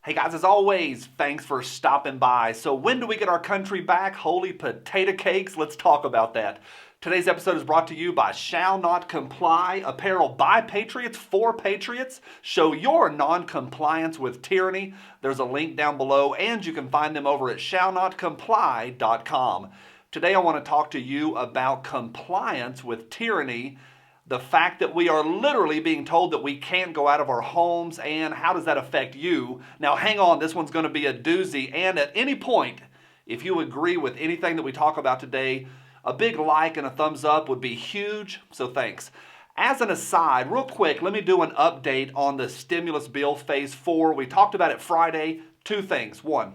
Hey guys, as always, thanks for stopping by. So when do we get our country back? Holy potato cakes, let's talk about that. Today's episode is brought to you by Shall Not Comply, apparel by Patriots for Patriots. Show your non-compliance with tyranny. There's a link down below and you can find them over at shallnotcomply.com. Today I want to talk to you about compliance with tyranny. The fact that we are literally being told that we can't go out of our homes, and how does that affect you? Now hang on, this one's going to be a doozy, and at any point, if you agree with anything that we talk about today, a big like and a thumbs up would be huge, so thanks. As an aside, real quick, let me do an update on the stimulus bill phase 4. We talked about it Friday. Two things. One,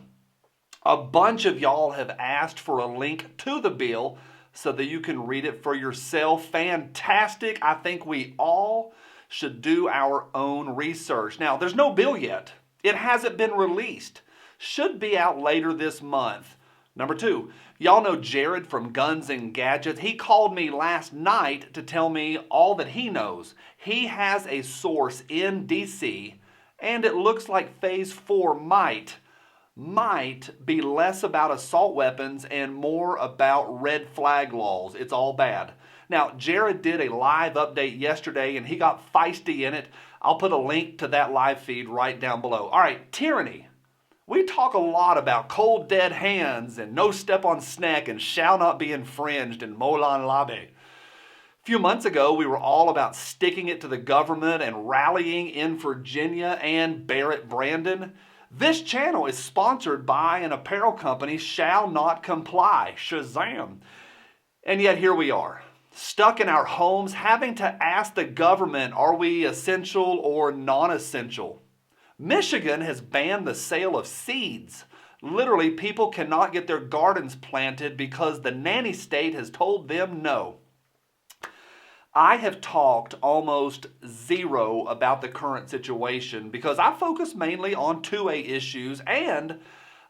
a bunch of y'all have asked for a link to the bill so that you can read it for yourself. Fantastic. I think we all should do our own research. Now, there's no bill yet. It hasn't been released. Should be out later this month. Number two, y'all know Jared from Guns&GADGETS. He called me last night to tell me all that he knows. He has a source in DC, and it looks like phase 4 might be less about assault weapons and more about red flag laws. It's all bad. Now, Jared did a live update yesterday and he got feisty in it. I'll put a link to that live feed right down below. All right, tyranny. We talk a lot about cold dead hands and no step on snack and shall not be infringed and Molan Labe. A few months ago, we were all about sticking it to the government and rallying in Virginia and Barrett Brandon. This channel is sponsored by an apparel company, Shall Not Comply, Shazam. And yet here we are, stuck in our homes, having to ask the government, are we essential or non-essential? Michigan has banned the sale of seeds. Literally, people cannot get their gardens planted because the nanny state has told them no. I have talked almost zero about the current situation because I focus mainly on 2A issues, and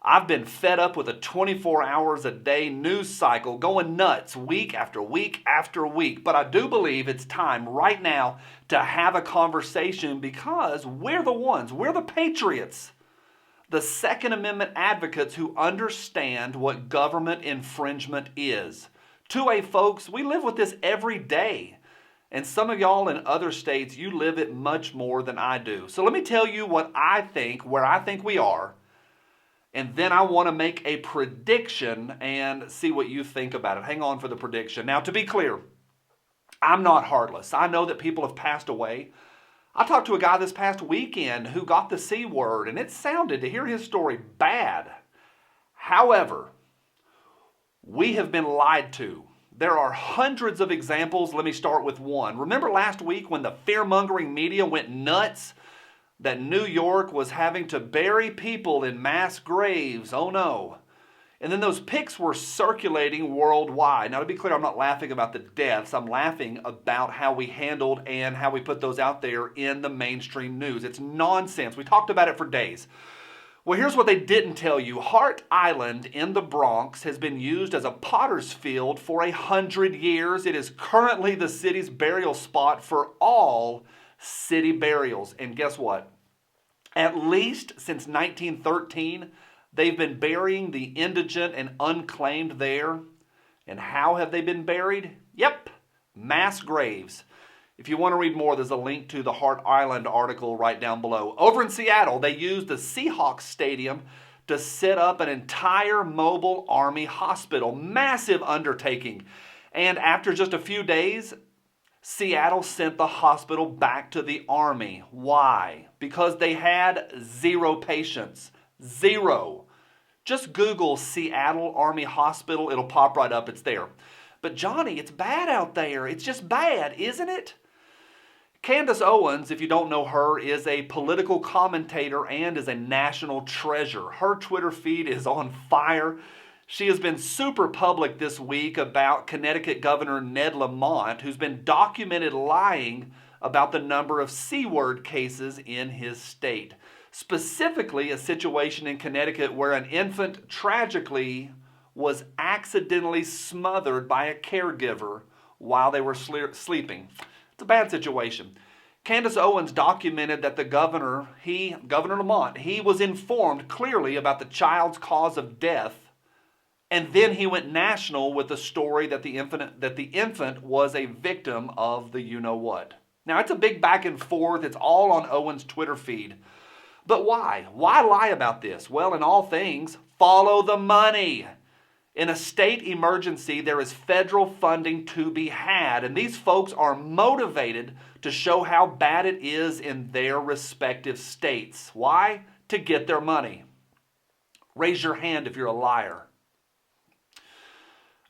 I've been fed up with a 24 hours a day news cycle going nuts week after week after week. But I do believe it's time right now to have a conversation because we're the patriots, the Second Amendment advocates who understand what government infringement is. 2A folks, we live with this every day. And some of y'all in other states, you live it much more than I do. So let me tell you what I think, where I think we are. And then I want to make a prediction and see what you think about it. Hang on for the prediction. Now, to be clear, I'm not heartless. I know that people have passed away. I talked to a guy this past weekend who got the C word, and it sounded, to hear his story, bad. However, we have been lied to. There are hundreds of examples. Let me start with one. Remember last week when the fear-mongering media went nuts that New York was having to bury people in mass graves? Oh no. And then those pics were circulating worldwide. Now to be clear, I'm not laughing about the deaths. I'm laughing about how we handled and how we put those out there in the mainstream news. It's nonsense. We talked about it for days. Well, here's what they didn't tell you. HART Island in the Bronx has been used as a potter's field for 100 years. It is currently the city's burial spot for all city burials. And guess what? At least since 1913, they've been burying the indigent and unclaimed there. And how have they been buried? Yep, mass graves. If you want to read more, there's a link to the HART Island article right down below. Over in Seattle, they used the Seahawks Stadium to set up an entire mobile Army hospital. Massive undertaking. And after just a few days, Seattle sent the hospital back to the Army. Why? Because they had zero patients. Zero. Just Google Seattle Army Hospital. It'll pop right up. It's there. But Johnny, it's bad out there. It's just bad, isn't it? Candace Owens, if you don't know her, is a political commentator and is a national treasure. Her Twitter feed is on fire. She has been super public this week about Connecticut Governor Ned Lamont, who's been documented lying about the number of C-word cases in his state. Specifically, a situation in Connecticut where an infant tragically was accidentally smothered by a caregiver while they were sleeping. It's a bad situation. Candace Owens documented that the governor, Governor Lamont, he was informed clearly about the child's cause of death, and then he went national with the story that the infant was a victim of the you-know-what. Now, it's a big back and forth. It's all on Owens' Twitter feed. But why? Why lie about this? Well, in all things, follow the money. In a state emergency, there is federal funding to be had, and these folks are motivated to show how bad it is in their respective states. Why? To get their money. Raise your hand if you're a liar.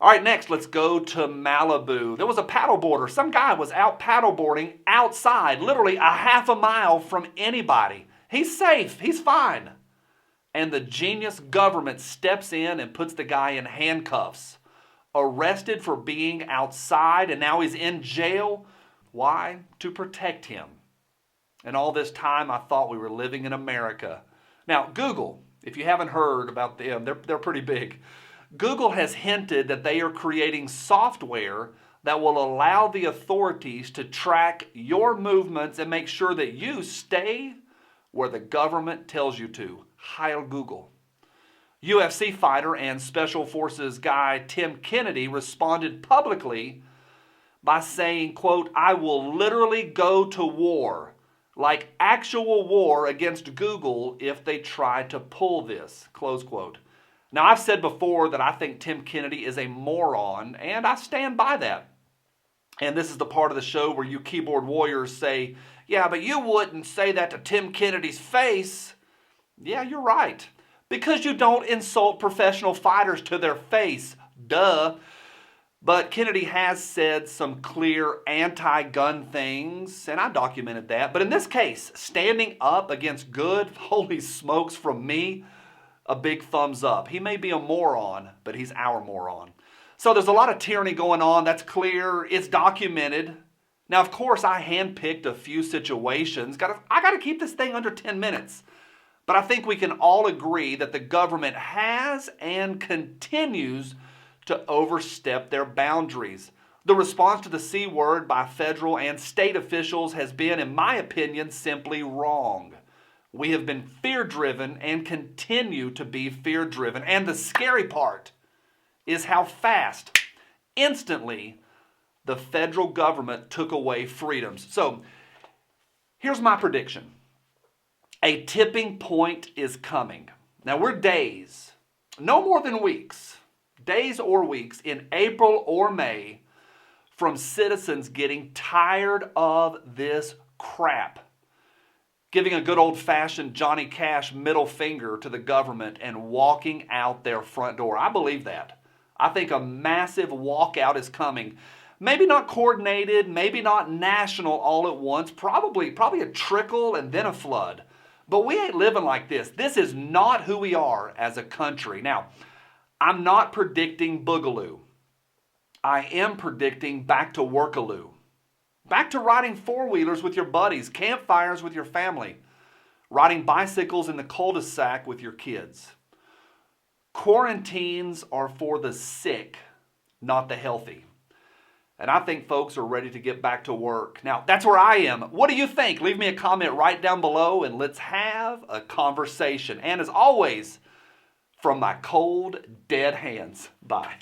All right, next, let's go to Malibu. There was a paddleboarder. Some guy was out paddleboarding outside, literally a half a mile from anybody. He's safe. He's fine. And the genius government steps in and puts the guy in handcuffs, arrested for being outside, and now he's in jail. Why? To protect him. And all this time, I thought we were living in America. Now, Google, if you haven't heard about them, they're pretty big. Google has hinted that they are creating software that will allow the authorities to track your movements and make sure that you stay where the government tells you to. Heil Google. UFC fighter and Special Forces guy Tim Kennedy responded publicly by saying, quote, "I will literally go to war, like actual war against Google if they try to pull this," close quote. Now, I've said before that I think Tim Kennedy is a moron, and I stand by that. And this is the part of the show where you keyboard warriors say, yeah, but you wouldn't say that to Tim Kennedy's face. Yeah, you're right. Because you don't insult professional fighters to their face. Duh. But Kennedy has said some clear anti-gun things, and I documented that. But in this case, standing up against good, holy smokes from me, a big thumbs up. He may be a moron, but he's our moron. So there's a lot of tyranny going on. That's clear. It's documented. Now, of course, I handpicked a few situations. I got to keep this thing under 10 minutes. But I think we can all agree that the government has and continues to overstep their boundaries. The response to the C word by federal and state officials has been, in my opinion, simply wrong. We have been fear-driven and continue to be fear-driven. And the scary part is how fast, instantly, the federal government took away freedoms. So, here's my prediction. A tipping point is coming. Now, we're days, no more than weeks, days or weeks, in April or May, from citizens getting tired of this crap. Giving a good old-fashioned Johnny Cash middle finger to the government and walking out their front door. I believe that. I think a massive walkout is coming. Maybe not coordinated, maybe not national all at once, probably a trickle and then a flood. But we ain't living like this. This is not who we are as a country. Now, I'm not predicting boogaloo. I am predicting back to workaloo. Back to riding four-wheelers with your buddies, campfires with your family, riding bicycles in the cul-de-sac with your kids. Quarantines are for the sick, not the healthy. And I think folks are ready to get back to work. Now, that's where I am. What do you think? Leave me a comment right down below and let's have a conversation. And as always, from my cold, dead hands, bye.